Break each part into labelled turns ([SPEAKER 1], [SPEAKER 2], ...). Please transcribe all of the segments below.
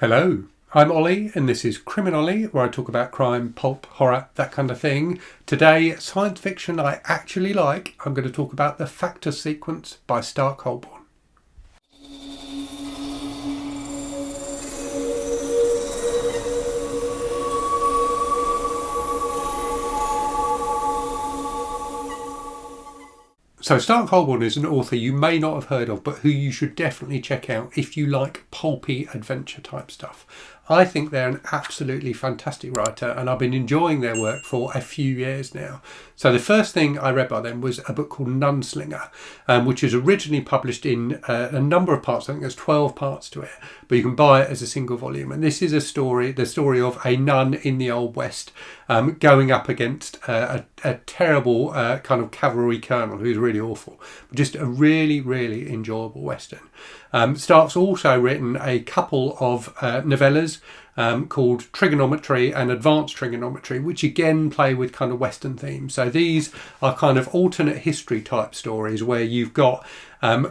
[SPEAKER 1] Hello, I'm Ollie and this is Criminolly, where I talk about crime, pulp, horror, that kind of thing. Today, science fiction I actually like. I'm going to talk about the Factus Sequence by Stark Holborn. So Stark Holborn is an author you may not have heard of, but who you should definitely check out if you like pulpy adventure type stuff. I think they're an absolutely fantastic writer and I've been enjoying their work for a few years now. So the first thing I read by them was a book called Nunslinger, which was originally published in a number of parts. I think there's 12 parts to it, but you can buy it as a single volume. And this is the story of a nun in the Old West going up against a terrible kind of cavalry colonel who's really awful. Just a really, really enjoyable Western. Stark's also written a couple of novellas called Trigonometry and Advanced Trigonometry, which again play with kind of Western themes. So these are kind of alternate history type stories where you've got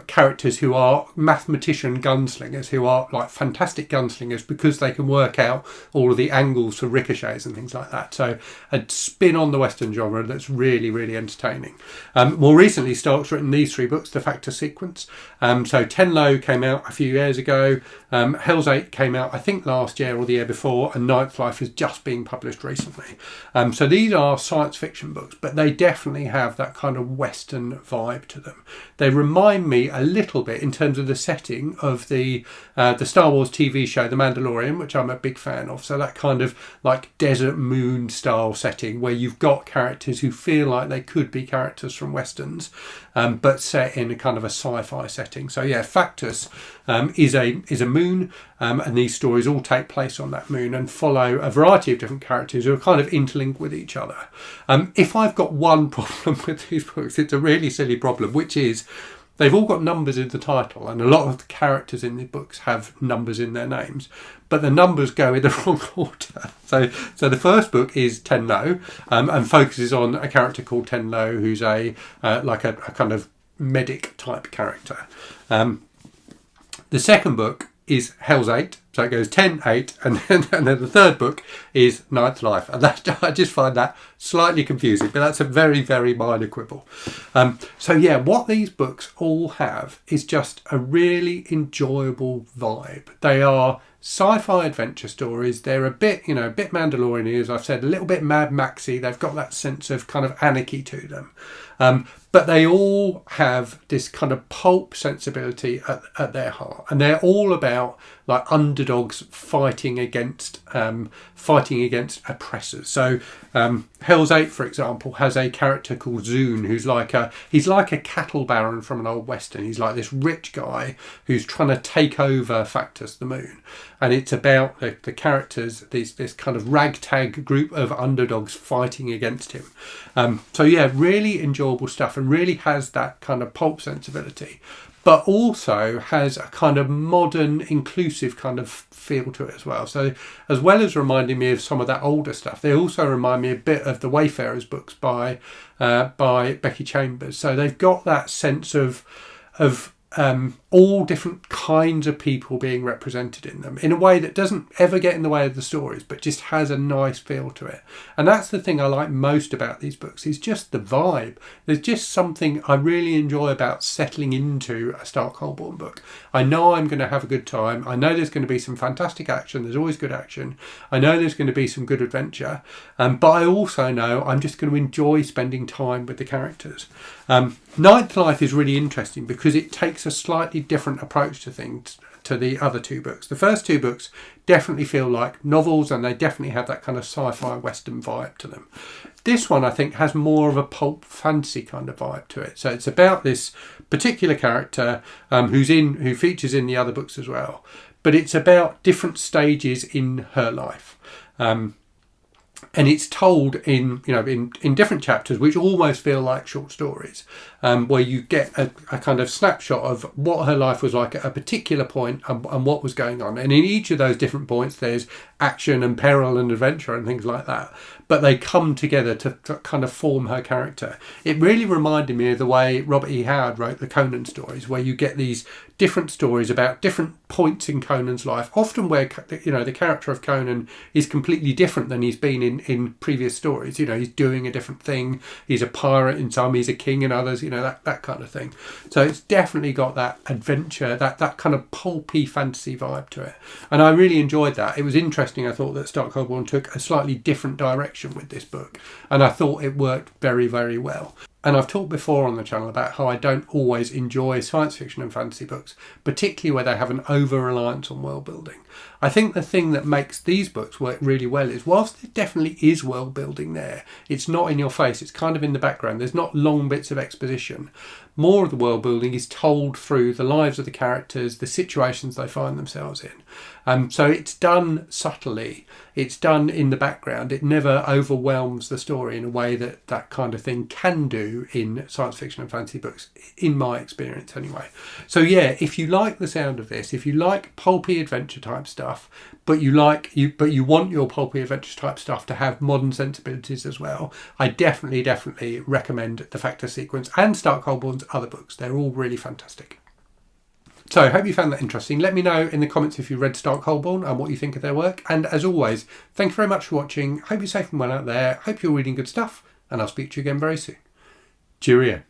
[SPEAKER 1] characters who are mathematician gunslingers, who are like fantastic gunslingers because they can work out all of the angles for ricochets and things like that. So a spin on the Western genre that's really, really entertaining. More recently, Stark's written these three books, the Factus Sequence. So Tenlo came out a few years ago. Hell's 8 came out, I think, last year or the year before, and Ninth Life is just being published recently. So these are science fiction books, but they definitely have that kind of Western vibe to them. They remind me a little bit in terms of the setting of the Star Wars TV show The Mandalorian, which I'm a big fan of. So that kind of like desert moon style setting where you've got characters who feel like they could be characters from Westerns, but set in a kind of a sci-fi setting. So yeah, Factus is a moon, and these stories all take place on that moon and follow a variety of different characters who are kind of interlinked with each other. If I've got one problem with these books, it's a really silly problem, which is they've all got numbers in the title, and a lot of the characters in the books have numbers in their names, but the numbers go in the wrong order. So the first book is Tenlo, and focuses on a character called Tenlo, who's a kind of medic type character. The second book is Hell's 8, so it goes 10, 8, and then the third book is Ninth Life. And that, I just find that slightly confusing, but that's a very, very minor quibble. So yeah, what these books all have is just a really enjoyable vibe. They are sci-fi adventure stories. They're a bit Mandalorian, as I've said, a little bit Mad Maxy. They've got that sense of kind of anarchy to them. But they all have this kind of pulp sensibility at their heart, and they're all about like underdogs fighting against oppressors. So Hell's 8, for example, has a character called Zune, who's like a cattle baron from an old Western. He's like this rich guy who's trying to take over Factus, the moon, and it's about the characters, this kind of ragtag group of underdogs fighting against him. So yeah, really enjoyable stuff, and really has that kind of pulp sensibility, but also has a kind of modern, inclusive kind of feel to it as well. So as well as reminding me of some of that older stuff, they also remind me a bit of the Wayfarers books by Becky Chambers. So they've got that sense of all different kinds of people being represented in them in a way that doesn't ever get in the way of the stories, but just has a nice feel to it. And that's the thing I like most about these books, is just the vibe. There's just something I really enjoy about settling into a Stark Holborn book. I know I'm going to have a good time. I know there's going to be some fantastic action. There's always good action. I know there's going to be some good adventure. But I also know I'm just going to enjoy spending time with the characters. Ninth Life is really interesting because it takes a slightly different approach to things to the other two books. The first two books definitely feel like novels, and they definitely have that kind of sci-fi Western vibe to them. This one, I think, has more of a pulp fantasy kind of vibe to it. So it's about this particular character who features in the other books as well, but it's about different stages in her life. And it's told in different chapters, which almost feel like short stories, where you get a kind of snapshot of what her life was like at a particular point and what was going on. And in each of those different points, there's action and peril and adventure and things like that. But they come together to kind of form her character. It really reminded me of the way Robert E. Howard wrote the Conan stories, where you get these different stories about different points in Conan's life, often where, you know, the character of Conan is completely different than he's been in previous stories. You know, he's doing a different thing. He's a pirate in some, he's a king in others, you know, that kind of thing. So it's definitely got that adventure, that kind of pulpy fantasy vibe to it. And I really enjoyed that. It was interesting. I thought that Stark Holborn took a slightly different direction with this book, and I thought it worked very, very well. And I've talked before on the channel about how I don't always enjoy science fiction and fantasy books, particularly where they have an over-reliance on world building. I think the thing that makes these books work really well is, whilst there definitely is world building there, it's not in your face, it's kind of in the background. There's not long bits of exposition. More of the world building is told through the lives of the characters, the situations they find themselves in. So it's done subtly, it's done in the background. It never overwhelms the story in a way that that kind of thing can do in science fiction and fantasy books, in my experience anyway. So yeah, if you like the sound of this, if you like pulpy adventure type stuff, but you want your pulpy adventure type stuff to have modern sensibilities as well, I definitely recommend the Factus Sequence and Stark Holborn's other books. They're all really fantastic. So I hope you found that interesting. Let me know in the comments if you read Stark Holborn and what you think of their work. And as always, thank you very much for watching. Hope you're safe and well out there. Hope you're reading good stuff. And I'll speak to you again very soon. Cheerio.